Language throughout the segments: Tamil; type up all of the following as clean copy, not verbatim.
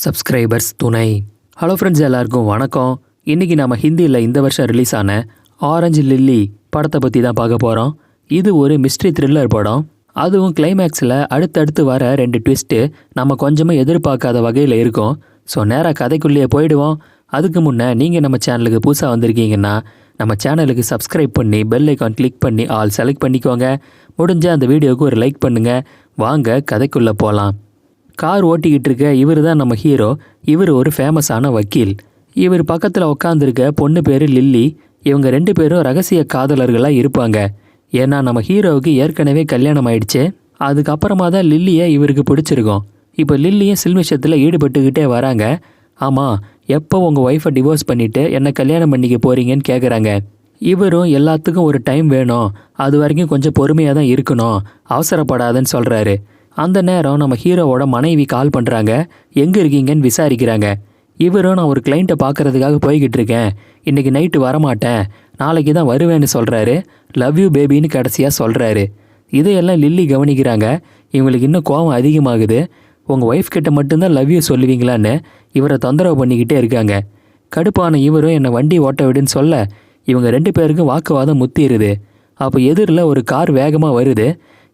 சப்ஸ்கிரைபர்ஸ் துணை. ஹலோ ஃப்ரெண்ட்ஸ், எல்லாருக்கும் வணக்கம். இன்றைக்கி நம்ம ஹிந்தியில் இந்த வருஷம் ரிலீஸ் ஆன ஆரஞ்சு லில்லி படத்தை பற்றி தான் பார்க்க போகிறோம். இது ஒரு மிஸ்ட்ரி த்ரில்லர் படம். அதுவும் கிளைமேக்ஸில் அடுத்தடுத்து வர 2 ட்விஸ்ட்டு நம்ம கொஞ்சமாக எதிர்பார்க்காத வகையில் இருக்கும். ஸோ நேராக கதைக்குள்ளேயே போயிடுவோம். அதுக்கு முன்னே நீங்கள் நம்ம சேனலுக்கு புதுசாக வந்திருக்கீங்கன்னா நம்ம சேனலுக்கு சப்ஸ்கிரைப் பண்ணி பெல் ஐக்கான் கிளிக் பண்ணி ஆல் செலக்ட் பண்ணிக்கோங்க. முடிஞ்ச அந்த வீடியோவுக்கு ஒரு லைக் பண்ணுங்கள். வாங்க கதைக்குள்ளே போகலாம். கார் ஓட்டிக்கிட்டு இருக்க இவர் தான் நம்ம ஹீரோ. இவர் ஒரு ஃபேமஸான வக்கீல். இவர் பக்கத்தில் உட்காந்துருக்க பொண்ணு பேர் லில்லி. இவங்க 2 பேரும் ரகசிய காதலர்களாக இருப்பாங்க. ஏன்னா நம்ம ஹீரோவுக்கு ஏற்கனவே கல்யாணம் ஆயிடுச்சு. அதுக்கப்புறமா தான் லில்லியை இவருக்கு பிடிச்சிருக்கும். இப்போ லில்லியும் சில்மிஷத்தில் ஈடுபட்டுக்கிட்டே வராங்க. ஆமாம், எப்போ உங்கள் ஒய்ஃபை டிவோர்ஸ் பண்ணிவிட்டு என்னை கல்யாணம் பண்ணிக்க போகிறீங்கன்னு கேட்குறாங்க. இவரும் எல்லாத்துக்கும் ஒரு டைம் வேணும், அது வரைக்கும் கொஞ்சம் பொறுமையாக தான் இருக்கணும், அவசரப்படாதுன்னு சொல்கிறாரு. அந்த நேரம் நம்ம ஹீரோவோட மனைவி கால் பண்ணுறாங்க. எங்கே இருக்கீங்கன்னு விசாரிக்கிறாங்க. இவரும் நான் ஒரு கிளைண்ட்டை பார்க்குறதுக்காக போய்கிட்டு இருக்கேன், இன்றைக்கி நைட்டு வரமாட்டேன், நாளைக்கு தான் வருவேன்னு சொல்கிறாரு. லவ் யூ பேபின்னு கடைசியாக சொல்கிறாரு. இதையெல்லாம் லில்லி கவனிக்கிறாங்க. இவங்களுக்கு இன்னும் கோபம் அதிகமாகுது. உங்கள் ஒய்ஃப் கிட்ட மட்டும்தான் லவ் யூ சொல்லுவீங்களான்னு இவரை தொந்தரவு பண்ணிக்கிட்டே இருக்காங்க. கடுப்பான இவரும் என்னை வண்டி ஓட்ட விடுன்னு சொல்ல இவங்க 2 பேருக்கும் வாக்குவாதம் முத்திடுது. அப்போ எதிரில் ஒரு கார் வேகமாக வருது.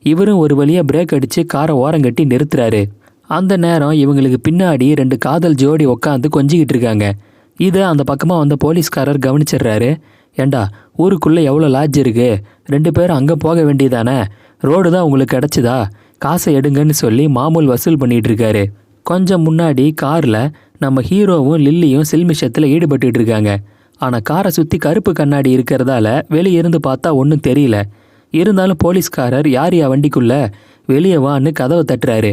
இவரும் ஒரு வழியாக பிரேக் அடித்து காரை ஓரங்கட்டி நிறுத்துறாரு. அந்த நேரம் இவங்களுக்கு பின்னாடி 2 காதல் ஜோடி உட்காந்து கொஞ்சிக்கிட்டு இருக்காங்க. இதை அந்த பக்கமாக வந்த போலீஸ்காரர் கவனிச்சிடுறாரு. ஏண்டா, ஊருக்குள்ளே எவ்வளோ லாட்ஜ் இருக்குது, 2 பேரும் அங்கே போக வேண்டியதானே, ரோடு தான் உங்களுக்கு கிடச்சிதா, காசை எடுங்கன்னு சொல்லி மாமூல் வசூல் பண்ணிகிட்டு இருக்காரு. கொஞ்சம் முன்னாடி காரில் நம்ம ஹீரோவும் லில்லியும் சில்மிஷத்தில் ஈடுபட்டு இருக்காங்க. ஆனால் காரை சுற்றி கருப்பு கண்ணாடி இருக்கிறதால வெளியிருந்து பார்த்தா ஒன்றும் தெரியல. இருந்தாலும் போலீஸ்காரர் யார் வண்டிக்குள்ளே வெளியே வான்னு கதவை தட்டுறாரு.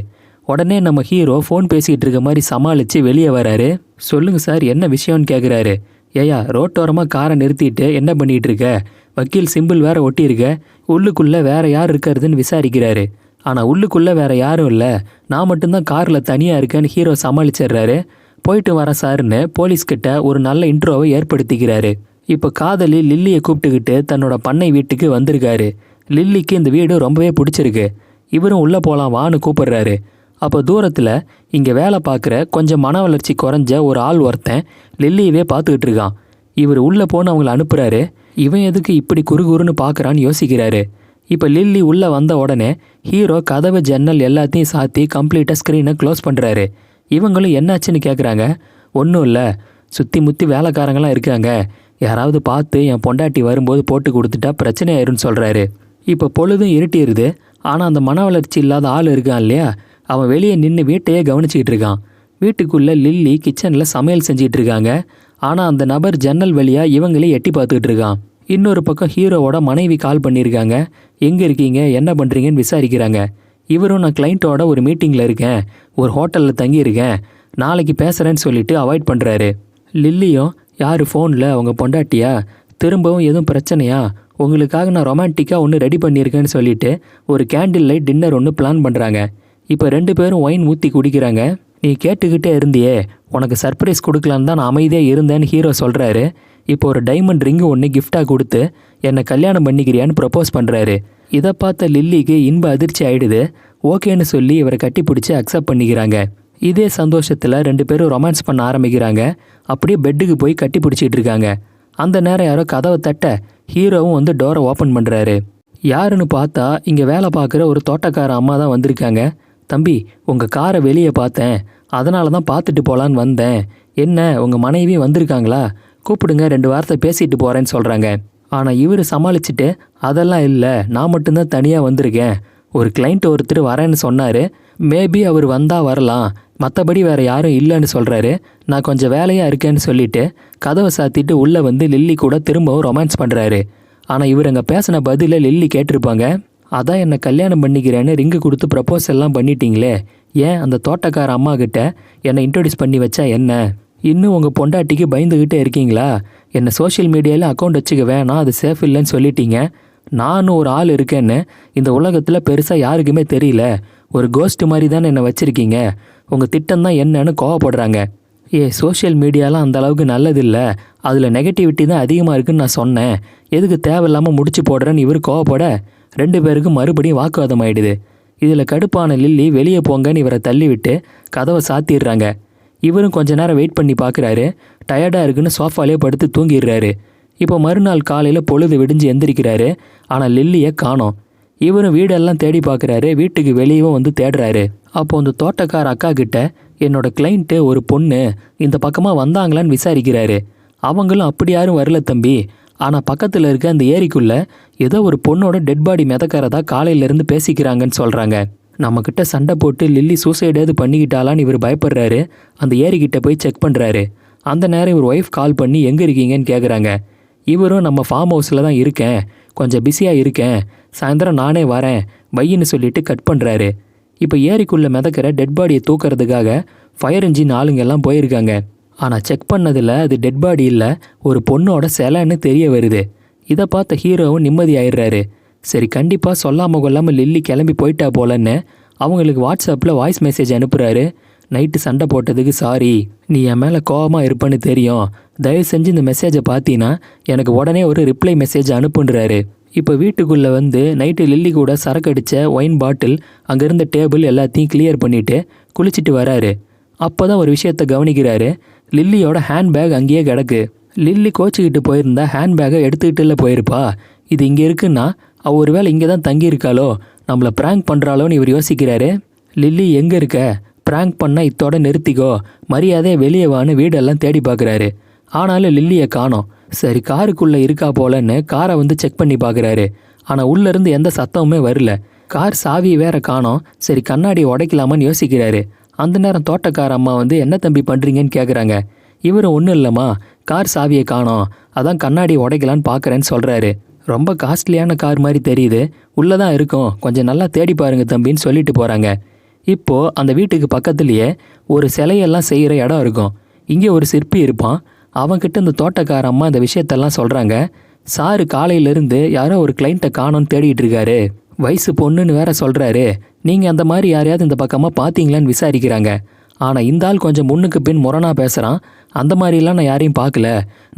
உடனே நம்ம ஹீரோ ஃபோன் பேசிக்கிட்டு இருக்க மாதிரி சமாளித்து வெளியே வராரு. சொல்லுங்கள் சார், என்ன விஷயம்னு கேட்குறாரு. ஏயா, ரோட்டோரமாக காரை நிறுத்திட்டு என்ன பண்ணிகிட்டு இருக்க, வக்கீல் சிம்பிள் வேற ஒட்டியிருக்க, உள்ளுக்குள்ளே வேற யார் இருக்கிறதுன்னு விசாரிக்கிறாரு. ஆனால் உள்ளுக்குள்ளே வேற யாரும் இல்லை, நான் மட்டும்தான் காரில் தனியாக இருக்கேன்னு ஹீரோ சமாளிச்சிடுறாரு. போயிட்டு வரேன் சார்னு போலீஸ்கிட்ட ஒரு நல்ல இன்ட்ரோவை ஏற்படுத்திக்கிறாரு. இப்போ காதலி லில்லியை கூப்பிட்டுக்கிட்டு தன்னோட பண்ணை வீட்டுக்கு வந்திருக்காரு. லில்லிக்கு இந்த வீடு ரொம்பவே பிடிச்சிருக்கு. இவரும் உள்ளே போகலாம் வான்னு கூப்பிடுறாரு. அப்போ தூரத்தில் இங்கே வேலை பார்க்குற கொஞ்சம் மன வளர்ச்சி குறைஞ்ச ஒரு ஆள் ஒருத்தன் லில்லியவே பார்த்துக்கிட்டு இருக்கான். இவர் உள்ளே போன்னு அவங்கள அனுப்புகிறாரு. இவன் எதுக்கு இப்படி குறுகுறுன்னு பார்க்குறான்னு யோசிக்கிறாரு. இப்போ லில்லி உள்ளே வந்த உடனே ஹீரோ கதவு ஜன்னல் எல்லாத்தையும் சாத்தி கம்ப்ளீட்டாக ஸ்க்ரீனை க்ளோஸ் பண்ணுறாரு. இவங்களும் என்னாச்சுன்னு கேட்குறாங்க. ஒன்றும் இல்லை, சுற்றி முற்றி வேலைக்காரங்களாம் இருக்காங்க, யாராவது பார்த்து என் பொண்டாட்டி வரும்போது போட்டு கொடுத்துட்டா பிரச்சனை ஆயிருன்னு சொல்கிறாரு. இப்போ பொழுதும் இருட்டிடுது. ஆனால் அந்த மன வளர்ச்சி இல்லாத ஆள் இருக்கான் இல்லையா, அவன் வெளியே நின்று வீட்டையே கவனிச்சிக்கிட்டு இருக்கான். வீட்டுக்குள்ளே லில்லி கிச்சனில் சமையல் செஞ்சிகிட்டு இருக்காங்க. ஆனால் அந்த நபர் ஜன்னல் வழியாக இவங்களே எட்டி பார்த்துக்கிட்டு இருக்கான். இன்னொரு பக்கம் ஹீரோவோட மனைவி கால் பண்ணியிருக்காங்க. எங்கே இருக்கீங்க, என்ன பண்ணுறீங்கன்னு விசாரிக்கிறாங்க. இவரும் நான் கிளைண்ட்டோட ஒரு மீட்டிங்கில் இருக்கேன், ஒரு ஹோட்டலில் தங்கியிருக்கேன், நாளைக்கு பேசுகிறேன்னு சொல்லிட்டு அவாய்ட் பண்ணுறாரு. லில்லியும் யார் ஃபோனில் அவங்க பொண்டாட்டியா, திரும்பவும் எதுவும் பிரச்சனையா, உங்களுக்காக நான் ரொமான்டிக்காக ஒன்று ரெடி பண்ணியிருக்கேன்னு சொல்லிட்டு ஒரு கேண்டில் லைட் டின்னர் ஒன்று பிளான் பண்ணுறாங்க. இப்போ 2 பேரும் ஒயின் ஊற்றி குடிக்கிறாங்க. நீ கேட்டுக்கிட்டே இருந்தியே, உனக்கு சர்ப்ரைஸ் கொடுக்கலான்னு தான் நான் அமைதியாக இருந்தேன்னு ஹீரோ சொல்கிறாரு. இப்போ ஒரு டைமண்ட் ரிங்கு ஒன்று கிஃப்டாக கொடுத்து என்னை கல்யாணம் பண்ணிக்கிறியான்னு ப்ரப்போஸ் பண்ணுறாரு. இதை பார்த்த லில்லிக்கு இன்ப அதிர்ச்சி ஆகிடுது. ஓகேன்னு சொல்லி இவரை கட்டி பிடிச்சி அக்செப்ட் பண்ணிக்கிறாங்க. இதே சந்தோஷத்தில் 2 பேரும் ரொமான்ஸ் பண்ண ஆரம்பிக்கிறாங்க. அப்படியே பெட்டுக்கு போய் கட்டி பிடிச்சிட்டு இருக்காங்க. அந்த நேரம் யாரோ கதவை தட்ட ஹீரோவும் வந்து டோரை ஓப்பன் பண்ணுறாரு. யாருன்னு பார்த்தா இங்கே வேலை பார்க்குற ஒரு தோட்டக்கார அம்மா தான் வந்திருக்காங்க. தம்பி, உங்கள் காரை வெளியே பார்த்தேன், அதனால தான் பார்த்துட்டு போகலான்னு வந்தேன். என்ன, உங்கள் மனைவி வந்திருக்காங்களா, கூப்பிடுங்க, 2 வார்த்தை பேசிட்டு போகிறேன்னு சொல்கிறாங்க. ஆனால் இவர் சமாளிச்சுட்டு அதெல்லாம் இல்லை, நான் மட்டும்தான் தனியாக வந்திருக்கேன், ஒரு கிளைண்ட் ஒருத்தர் வரேன்னு சொன்னார், மேபி அவர் வந்தால் வரலாம், மற்றபடி வேறு யாரும் இல்லைன்னு சொல்கிறாரு. நான் கொஞ்சம் வேலையாக இருக்கேன்னு சொல்லிவிட்டு கதவை சாத்திட்டு உள்ளே வந்து லில்லி கூட திரும்பவும் ரொமான்ஸ் பண்ணுறாரு. ஆனால் இவர் அங்கே பேசின பதிலை லில்லி கேட்டிருப்பாங்க. அதான் என்னை கல்யாணம் பண்ணிக்கிறேன்னு ரிங்கு கொடுத்து ப்ரப்போஸ் எல்லாம் பண்ணிட்டீங்களே, ஏன் அந்த தோட்டக்கார அம்மா கிட்ட என்னை இன்ட்ரடியூஸ் பண்ணி வச்சா என்ன, இன்னும் உங்கள் பொண்டாட்டிக்கு பயந்துக்கிட்டே இருக்கீங்களா, என்னை சோஷியல் மீடியாவில் அக்கௌண்ட் வச்சுக்க வேணாம், அது சேஃப் இல்லைன்னு சொல்லிட்டீங்க, நானும் ஒரு ஆள் இருக்கேன்னு இந்த உலகத்தில் பெருசாக யாருக்குமே தெரியல, ஒரு கோஸ்ட் மாதிரி தானே என்னை வச்சுருக்கீங்க, உங்கள் திட்டம் தான் என்னன்னு கோவப்படுறாங்க. சோஷியல் மீடியாலாம் அந்த அளவுக்கு நல்லதில்லை, அதில் நெகட்டிவிட்டி தான் அதிகமாக இருக்குன்னு நான் சொன்னேன், எதுக்கு தேவையில்லாமல் முடிச்சு போடுறேன்னு இவர் கோவப்பட 2 பேருக்கும் மறுபடியும் வாக்குவாதம் ஆகிடுது. இதில் கடுப்பான லில்லி வெளியே போங்கன்னு இவரை தள்ளிவிட்டு கதவை சாத்திடுறாங்க. இவரும் கொஞ்ச நேரம் வெயிட் பண்ணி பார்க்குறாரு. டயர்டாக இருக்குன்னு சோஃபாலே படுத்து தூங்கிடுறாரு. இப்போ மறுநாள் காலையில் பொழுது விடிஞ்சு எந்திரிக்கிறாரு. ஆனால் லில்லியை காணோம். இவரும் வீடெல்லாம் தேடி பார்க்குறாரு. வீட்டுக்கு வெளியவும் வந்து தேடுறாரு. அப்போது அந்த தோட்டக்கார அக்கா கிட்ட என்னோட கிளைண்ட்டு ஒரு பொண்ணு இந்த பக்கமாக வந்தாங்களான்னு விசாரிக்கிறாரு. அவங்களும் அப்படி யாரும் வரல தம்பி, ஆனால் பக்கத்தில் இருக்க அந்த ஏரிக்குள்ளே ஏதோ ஒரு பொண்ணோட டெட் பாடி மிதக்கிறதா காலையிலேருந்து பேசிக்கிறாங்கன்னு சொல்கிறாங்க. நம்மக்கிட்ட சண்டை போட்டு லில்லி சூசைடாவது பண்ணிக்கிட்டாலான்னு இவர் பயப்படுறாரு. அந்த ஏரிக்கிட்ட போய் செக் பண்ணுறாரு. அந்த நேரம் இவர் ஒய்ஃப் கால் பண்ணி எங்கே இருக்கீங்கன்னு கேட்குறாங்க. இவரும் நம்ம ஃபார்ம் ஹவுஸில் தான் இருக்கேன், கொஞ்சம் பிஸியாக இருக்கேன், சாயந்தரம் நானே வரேன் வையின்னு சொல்லிட்டு கட் பண்ணுறாரு. இப்போ ஏரிக்குள்ளே மிதக்கிற டெட் பாடியை தூக்கிறதுக்காக ஃபயர் இன்ஜின் ஆளுங்கெல்லாம் போயிருக்காங்க. ஆனால் செக் பண்ணதில் அது டெட் பாடி இல்லை, ஒரு பொண்ணோட சிலைன்னு தெரிய வருது. இதை பார்த்த ஹீரோவும் நிம்மதி ஆயிடுறாரு. சரி, கண்டிப்பாக சொல்லாமல் கொள்ளாமல் லில்லி கிளம்பி போயிட்டா போலன்னு அவங்களுக்கு வாட்ஸ்அப்பில் வாய்ஸ் மெசேஜ் அனுப்புகிறாரு. நைட்டு சண்டை போட்டதுக்கு சாரி, நீ என் மேலே கோபமாக இருப்பேன்னு தெரியும், தயவு செஞ்சு இந்த மெசேஜை பார்த்தீங்கன்னா எனக்கு உடனே ஒரு ரிப்ளை மெசேஜ் அனுப்புன்றாரு. இப்போ வீட்டுக்குள்ளே வந்து நைட்டு லில்லி கூட சரக்கு அடித்த ஒயின் பாட்டில், அங்கே இருந்த டேபிள் எல்லாத்தையும் கிளியர் பண்ணிவிட்டு குளிச்சுட்டு வராரு. அப்போ தான் ஒரு விஷயத்தை கவனிக்கிறாரு. லில்லியோட ஹேண்ட்பேக் அங்கேயே கிடக்கு. லில்லி கோச்சிக்கிட்டு போயிருந்தா ஹேண்ட்பேக்கை எடுத்துக்கிட்டுல போயிருப்பா. இது இங்கே இருக்குன்னா அவள் ஒரு வேளை இங்கே தான் தங்கியிருக்காளோ, நம்மளை ப்ராங்க் பண்ணுறாளோன்னு இவர் யோசிக்கிறாரு. லில்லி எங்கே இருக்க, ப்ராங்க் பண்ணால் இத்தோட நிறுத்திக்கோ, மரியாதையை வெளியே வான்னு வீடெல்லாம் தேடி பார்க்குறாரு. ஆனாலும் லில்லியை காணோம். சரி, காருக்குள்ளே இருக்கா போலன்னு காரை வந்து செக் பண்ணி பார்க்குறாரு. ஆனால் உள்ளேருந்து எந்த சத்தமுமே வரல. கார் சாவி வேற காணோம். சரி, கண்ணாடி உடைக்கலாமான்னு யோசிக்கிறாரு. அந்த நேரம் தோட்டக்கார அம்மா வந்து என்ன தம்பி பண்ணுறீங்கன்னு கேட்குறாங்க. இவரும் ஒன்றும் இல்லைம்மா, கார் சாவியை காணோம், அதான் கண்ணாடி உடைக்கலான்னு பார்க்குறேன்னு சொல்கிறாரு. ரொம்ப காஸ்ட்லியான கார் மாதிரி தெரியுது, உள்ளே தான் இருக்கும், கொஞ்சம் நல்லா தேடி பாருங்க தம்பின்னு சொல்லிட்டு போகிறாங்க. இப்போது அந்த வீட்டுக்கு பக்கத்துலேயே ஒரு சிலையெல்லாம் செய்கிற இடம் இருக்கும். இங்கே ஒரு சிற்பி இருப்பான். அவன்கிட்ட இந்த தோட்டக்கார அம்மா இந்த விஷயத்தெல்லாம் சொல்கிறாங்க. சாரு காலையிலேருந்து யாரோ ஒரு கிளைண்ட்டை காணோன்னு தேடிட்டு இருக்காரு, வயசு பொண்ணுன்னு வேற சொல்கிறாரு. நீங்கள் அந்த மாதிரி யாரையாவது இந்த பக்கமாக பார்த்தீங்களான்னு விசாரிக்கிறாங்க. ஆனால் இந்த ஆள் கொஞ்சம் முன்னுக்கு பின் முரணாக பேசுகிறான். அந்த மாதிரிலாம் நான் யாரையும் பார்க்கல,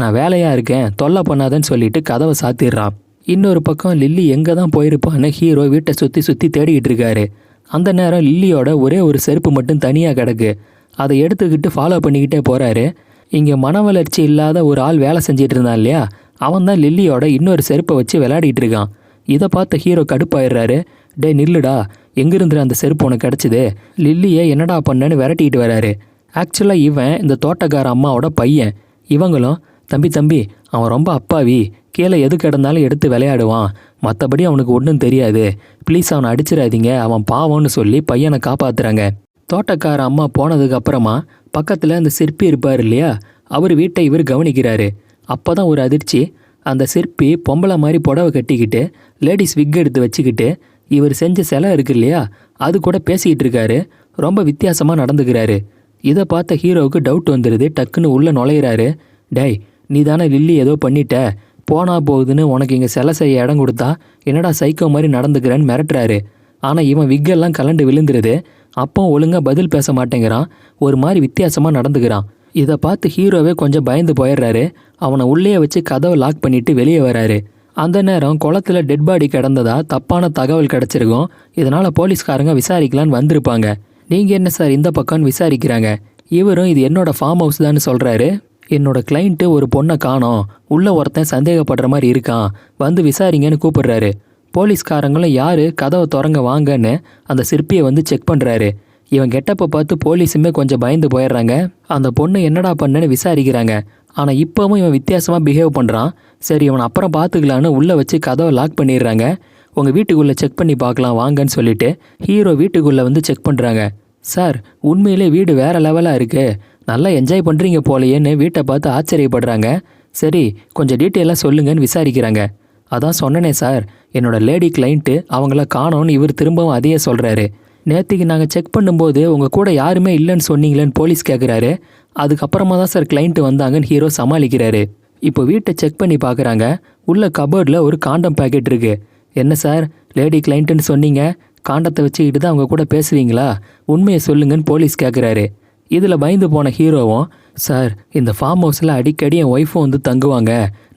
நான் வேலையாக இருக்கேன், தொல்லை பண்ணாதன்னு சொல்லிட்டு கதவை சாத்திடுறான். இன்னொரு பக்கம் லில்லி எங்கே தான் போயிருப்பான்னு ஹீரோ வீட்டை சுற்றி சுற்றி தேடிக்கிட்டு இருக்காரு. அந்த நேரம் லில்லியோட ஒரே ஒரு செருப்பு மட்டும் தனியாக கிடக்கு. அதை எடுத்துக்கிட்டு ஃபாலோ பண்ணிக்கிட்டே போகிறாரு. இங்கே மன வளர்ச்சி இல்லாத ஒரு ஆள் வேலை செஞ்சிட்டு இருந்தான் இல்லையா, அவன் தான் லில்லியோட இன்னொரு செருப்பை வச்சு விளையாடிட்டு இருக்கான். இதை பார்த்த ஹீரோ கடுப்பாயிடுறாரு. டே நில்லுடா, எங்கிருந்து அந்த செருப்பு உனக்கு கிடச்சிது, லில்லியை என்னடா பண்ணேன்னு விரட்டிக்கிட்டு வராரு. ஆக்சுவலாக இவன் இந்த தோட்டக்கார அம்மாவோட பையன். இவங்களும் தம்பி அவன் ரொம்ப அப்பாவி, கீழே எது கிடந்தாலும் எடுத்து விளையாடுவான், மற்றபடி அவனுக்கு ஒன்றும் தெரியாது, ப்ளீஸ் அவனை அடிச்சிடாதீங்க, அவன் பாவம்னு சொல்லி பையனை காப்பாற்றுறாங்க. தோட்டக்கார அம்மா போனதுக்கு அப்புறமா பக்கத்தில் அந்த சிற்பி இருப்பார் இல்லையா, அவர் வீட்டை இவர் கவனிக்கிறாரு. அப்போ தான் ஒரு அதிர்ச்சி. அந்த சிற்பி பொம்பளை மாதிரி புடவை கட்டிக்கிட்டு லேடிஸ் விக் எடுத்து வச்சுக்கிட்டு இவர் செஞ்ச சிலை இருக்கு இல்லையா, அது கூட பேசிக்கிட்டு இருக்காரு. ரொம்ப வித்தியாசமாக நடந்துக்கிறாரு. இதை பார்த்த ஹீரோவுக்கு டவுட் வந்துடுது. டக்குன்னு உள்ளே நுழையிறாரு. டேய், நீ தானே லில்லி ஏதோ பண்ணிட்ட, போனா போகுதுன்னு உனக்கு இங்கே சிலை செய்ய இடம் கொடுத்தா என்னடா சைக்கோ மாதிரி நடந்துக்கிறேன்னு மிரட்டுறாரு. ஆனால் இவன் விக்கெல்லாம் கலண்டு விழுந்துருது. அப்போ ஒழுங்காக பதில் பேச மாட்டேங்கிறான், ஒரு மாதிரி வித்தியாசமாக நடந்துக்கிறான். இதை பார்த்து ஹீரோவே கொஞ்சம் பயந்து போயிடுறாரு. அவனை உள்ளே வச்சு கதவை லாக் பண்ணிட்டு வெளியே வராரு. அந்த நேரம் குளத்தில் டெட் பாடி கிடந்ததா தப்பான தகவல் கிடச்சிருக்கும். இதனால் போலீஸ்காரங்க விசாரிக்கலான்னு வந்திருப்பாங்க. நீங்கள் என்ன சார் இந்த பக்கம்னு விசாரிக்கிறாங்க. இவரும் இது என்னோட ஃபார்ம் ஹவுஸ் தான் சொல்கிறாரு. என்னோட கிளைண்ட்டு ஒரு பொண்ணை காணோம், உள்ளே ஒருத்தன் சந்தேகப்படுற மாதிரி இருக்கான், வந்து விசாரிங்கன்னு கூப்பிடுறாரு. போலீஸ்காரங்களும் யார் கதவை திறங்க வாங்கன்னு அந்த சிற்பியை வந்து செக் பண்ணுறாரு. இவன் கெட்டப்பை பார்த்து போலீஸுமே கொஞ்சம் பயந்து போயிடுறாங்க. அந்த பொண்ணு என்னடா பண்ணேன்னு விசாரிக்கிறாங்க. ஆனால் இப்போவும் இவன் வித்தியாசமாக பிஹேவ் பண்ணுறான். சரி, இவன் அப்புறம் பார்த்துக்கலான்னு உள்ளே வச்சு கதவை லாக் பண்ணிடுறாங்க. உங்கள் வீட்டுக்குள்ளே செக் பண்ணி பார்க்கலாம் வாங்கன்னு சொல்லிட்டு ஹீரோ வீட்டுக்குள்ளே வந்து செக் பண்ணுறாங்க. சார், உண்மையிலே வீடு வேறு லெவலாக இருக்குது, நல்லா என்ஜாய் பண்ணுறீங்க போலையேன்னு வீட்டை பார்த்து ஆச்சரியப்படுறாங்க. சரி, கொஞ்சம் டீட்டெயிலாக சொல்லுங்கன்னு விசாரிக்கிறாங்க. அதான் சொன்னனே சார், என்னோட லேடி கிளைண்ட்டு அவங்கள காணோன்னு இவர் திரும்பவும் அதையே சொல்கிறாரு. நேற்றுக்கு நாங்கள் செக் பண்ணும்போது உங்கள் கூட யாருமே இல்லைன்னு சொன்னீங்களேன்னு போலீஸ் கேட்குறாரு. அதுக்கப்புறமா தான் சார் கிளைண்ட்டு வந்தாங்கன்னு ஹீரோ சமாளிக்கிறாரு. இப்போ வீட்டை செக் பண்ணி பார்க்குறாங்க. உள்ள கபோர்டில் ஒரு காண்டம் பேக்கெட் இருக்குது. என்ன சார், லேடி கிளைண்ட்டுன்னு சொன்னீங்க, காண்டத்தை வச்சுக்கிட்டு தான் அவங்க கூட பேசுவீங்களா, உண்மையை சொல்லுங்கன்னு போலீஸ் கேட்குறாரு. இதில் பயந்து போன ஹீரோவும், சார் இந்த ஃபார்ம் ஹவுஸில் அடிக்கடி என் ஒய்ஃபும் வந்து தங்குவாங்க,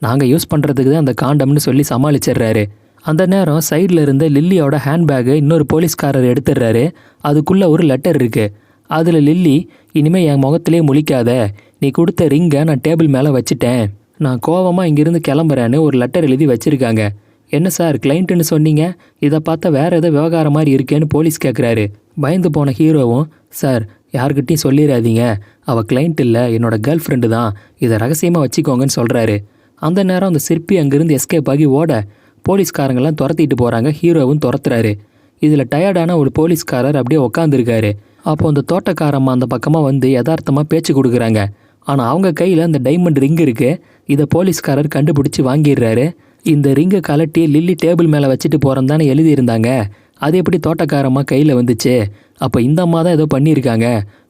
நாங்கள் யூஸ் பண்ணுறதுக்கு தான் அந்த காண்டம்னு சொல்லி சமாளிச்சிடுறாரு. அந்த நேரம் சைடில் இருந்த லில்லியோட ஹேண்ட்பேக்கை இன்னொரு போலீஸ்காரர் எடுத்துடுறாரு. அதுக்குள்ளே ஒரு லெட்டர் இருக்குது. அதில் லில்லி இனிமேல் என் முகத்திலே முழிக்காத. நீ கொடுத்த ரிங்கை நான் டேபிள் மேலே வச்சுட்டேன். நான் கோவமாக இங்கேருந்து கிளம்புறேன்னு ஒரு லெட்டர் எழுதி வச்சிருக்காங்க. என்ன சார் கிளைண்ட்டுன்னு சொன்னீங்க, இதை பார்த்தா வேறு ஏதோ விவகாரம் மாதிரி இருக்கேன்னு போலீஸ் கேட்குறாரு. பயந்து போன ஹீரோவும், சார் யார்கிட்டையும் சொல்லிடாதீங்க, அவள் கிளைண்ட் இல்லை, என்னோட கேர்ள் ஃப்ரெண்டு தான், இதை ரகசியமாக வச்சுக்கோங்கன்னு சொல்கிறாரு. அந்த நேரம் அந்த சிற்பி அங்கேருந்து எஸ்கேப் ஆகி ஓட போலீஸ்காரங்கெல்லாம் துரத்திட்டு போகிறாங்க. ஹீரோவும் துரத்துறாரு. இதில் டயர்டான ஒரு போலீஸ்காரர் அப்படியே உக்காந்துருக்காரு. அப்போ அந்த தோட்டக்காரம்மா அந்த பக்கமாக வந்து யதார்த்தமாக பேச்சு கொடுக்குறாங்க. ஆனால் அவங்க கையில் அந்த டைமண்ட் ரிங் இருக்குது. இதை போலீஸ்காரர் கண்டுபிடிச்சி வாங்கிடுறாரு. இந்த ரிங்கை கலட்டி லில்லி டேபிள் மேலே வச்சுட்டு போகிறேன்னு தானே எழுதியிருந்தாங்க, அது எப்படி தோட்டக்காரம்மா கையில் வந்துச்சு? அப்போ இந்த அம்மா தான் ஏதோ பண்ணியிருக்காங்க,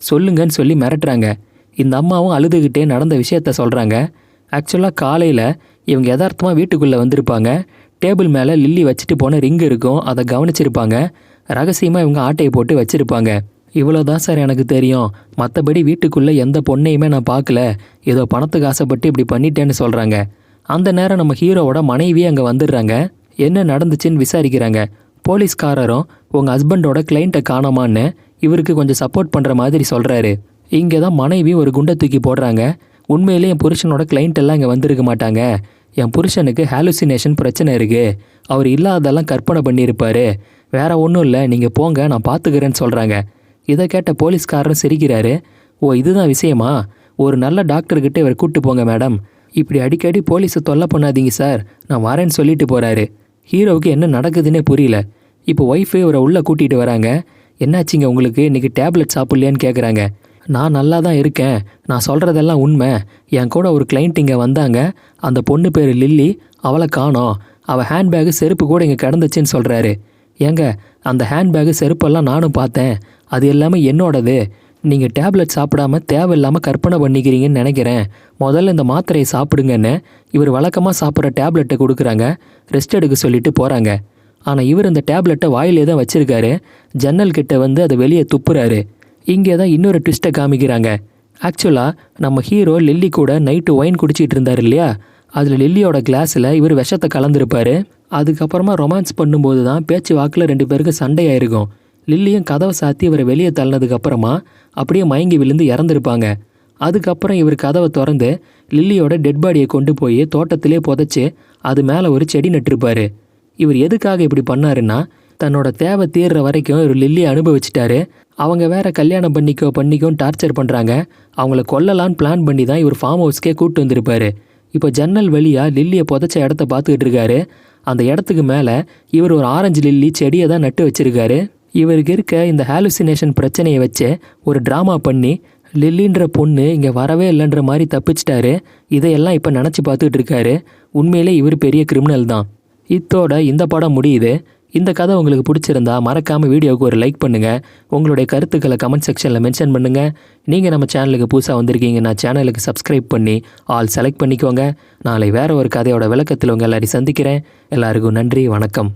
சொல்லுங்கன்னு சொல்லி மிரட்டுறாங்க. இந்த அம்மாவும் அழுதுகிட்டே நடந்த விஷயத்த சொல்கிறாங்க. ஆக்சுவலாக காலையில் இவங்க யதார்த்தமாக வீட்டுக்குள்ளே வந்திருப்பாங்க. டேபிள் மேலே லில்லி வச்சுட்டு போன ரிங் இருக்கும், அதை கவனிச்சிருப்பாங்க. ரகசியமாக இவங்க ஆட்டையை போட்டு வச்சுருப்பாங்க. இவ்வளோ தான் சார் எனக்கு தெரியும், மற்றபடி வீட்டுக்குள்ளே எந்த பொண்ணையுமே நான் பார்க்கல, ஏதோ பணத்துக்கு ஆசைப்பட்டு இப்படி பண்ணிட்டேன்னு சொல்கிறாங்க. அந்த நேரம் நம்ம ஹீரோவோட மனைவியே அங்கே வந்துடுறாங்க. என்ன நடந்துச்சுன்னு விசாரிக்கிறாங்க. போலீஸ்காரரும் உங்கள் ஹஸ்பண்டோட கிளைண்ட்டை காணாமான்னு இவருக்கு கொஞ்சம் சப்போர்ட் பண்ணுற மாதிரி சொல்கிறாரு. இங்கே தான் மனைவி ஒரு குண்டை தூக்கி போடுறாங்க. உண்மையிலே என் புருஷனோட கிளைண்ட் எல்லாம் இங்கே வந்திருக்க மாட்டாங்க, என் புருஷனுக்கு ஹாலுசினேஷன் பிரச்சனை இருக்குது, அவர் இல்லாதெல்லாம் கற்பனை பண்ணியிருப்பார், வேற ஒன்றும் இல்லை, நீங்கள் போங்க நான் பார்த்துக்கிறேன்னு சொல்கிறாங்க. இதை கேட்ட போலீஸ்காரரும் சிரிக்கிறாரு. ஓ இதுதான் விஷயமா, ஒரு நல்ல டாக்டர்கிட்ட இவர் கூப்பிட்டு போங்க மேடம், இப்படி அடிக்கடி போலீஸை தொல்லை பண்ணாதீங்க சார், நான் வரேன்னு சொல்லிட்டு போகிறாரு. ஹீரோவுக்கு என்ன நடக்குதுன்னே புரியல. இப்போ ஒய்ஃபு இவரை உள்ளே கூட்டிகிட்டு வராங்க. என்னாச்சிங்க உங்களுக்கு, இன்றைக்கி டேப்லெட் சாப்பிட்லையான்னு கேட்குறாங்க. நான் நல்லா தான் இருக்கேன், நான் சொல்கிறதெல்லாம் உண்மை, என் கூட ஒரு கிளைண்ட் இங்கே வந்தாங்க, அந்த பொண்ணு பேர் லில்லி, அவளை காணோம், அவள் ஹேண்ட்பேகு செருப்பு கூட இங்கே கிடந்துச்சின்னு சொல்கிறாரு. ஏங்க அந்த ஹேண்ட்பேகு செருப்பெல்லாம் நானும் பார்த்தேன், அது எல்லாமே என்னோடது, நீங்கள் டேப்லெட் சாப்பிடாம தேவையில்லாமல் கற்பனை பண்ணிக்கிறீங்கன்னு நினைக்கிறேன், முதல்ல இந்த மாத்திரையை சாப்பிடுங்கன்னு இவர் வழக்கமாக சாப்பிட்ற டேப்லெட்டை கொடுக்குறாங்க. ரெஸ்ட் எடுக்க சொல்லிட்டு போகிறாங்க. ஆனால் இவர் இந்த டேப்லெட்டை வாயிலே தான் வச்சுருக்காரு. ஜன்னல் கிட்ட வந்து அதை வெளியே துப்புறாரு. இங்கே தான் இன்னொரு ட்விஸ்ட்டை காமிக்கிறாங்க. ஆக்சுவலாக நம்ம ஹீரோ லில்லி கூட நைட்டு ஒயின் குடிச்சிட்டு இருந்தார் இல்லையா, அதில் லில்லியோட கிளாஸில் இவர் விஷத்தை கலந்துருப்பார். அதுக்கப்புறமா ரொமான்ஸ் பண்ணும்போது தான் பேச்சு வாக்கில் 2 பேருக்கு சண்டையாயிருக்கும். லில்லியும் கதவை சாத்தி இவரை வெளியே தள்ளினதுக்கப்புறமா அப்படியே மயங்கி விழுந்து இறந்துருப்பாங்க. அதுக்கப்புறம் இவர் கதவை திறந்து லில்லியோட டெட் பாடியை கொண்டு போய் தோட்டத்திலே புதைச்சி அது மேலே ஒரு செடி நட்டிருப்பார். இவர் எதுக்காக இப்படி பண்ணாருன்னா, தன்னோட தேவை தீர்ற வரைக்கும் இவர் லில்லியை அனுபவிச்சிட்டாரு. அவங்க வேற கல்யாணம் பண்ணிக்கோன்னு டார்ச்சர் பண்ணுறாங்க. அவங்கள கொல்லலான்னு பிளான் பண்ணி தான் இவர் ஃபார்ம் ஹவுஸ்க்கே கூப்பிட்டு வந்திருப்பாரு. இப்போ ஜன்னல் வழியாக லில்லியை புதைச்ச இடத்த பார்த்துக்கிட்டு இருக்காரு. அந்த இடத்துக்கு மேலே இவர் ஒரு ஆரஞ்சு லில்லி செடியை தான் நட்டு வச்சிருக்காரு. இவருக்கு இருக்க இந்த ஹாலுசினேஷன் பிரச்சனையை வச்சு ஒரு ட்ராமா பண்ணி லில்லின்ற பொண்ணு இங்கே வரவே இல்லைன்ற மாதிரி தப்பிச்சிட்டாரு. இதையெல்லாம் இப்போ நினச்சி பார்த்துக்கிட்டு இருக்காரு. உண்மையிலே இவர் பெரிய கிரிமினல் தான். இத்தோட இந்த படம் முடியுது. இந்த கதை உங்களுக்கு பிடிச்சிருந்தா மறக்காமல் வீடியோவுக்கு ஒரு லைக் பண்ணுங்கள். உங்களுடைய கருத்துக்களை கமெண்ட் செக்ஷனில் மென்ஷன் பண்ணுங்கள். நீங்கள் நம்ம சேனலுக்கு புதுசாக வந்திருக்கீங்கன்னா சேனலுக்கு சப்ஸ்கிரைப் பண்ணி ஆல் செலக்ட் பண்ணிக்கோங்க. நாளை வேறு ஒரு கதையோட விளக்கத்தில் உங்கள் எல்லாரையும் சந்திக்கிறேன். எல்லாருக்கும் நன்றி, வணக்கம்.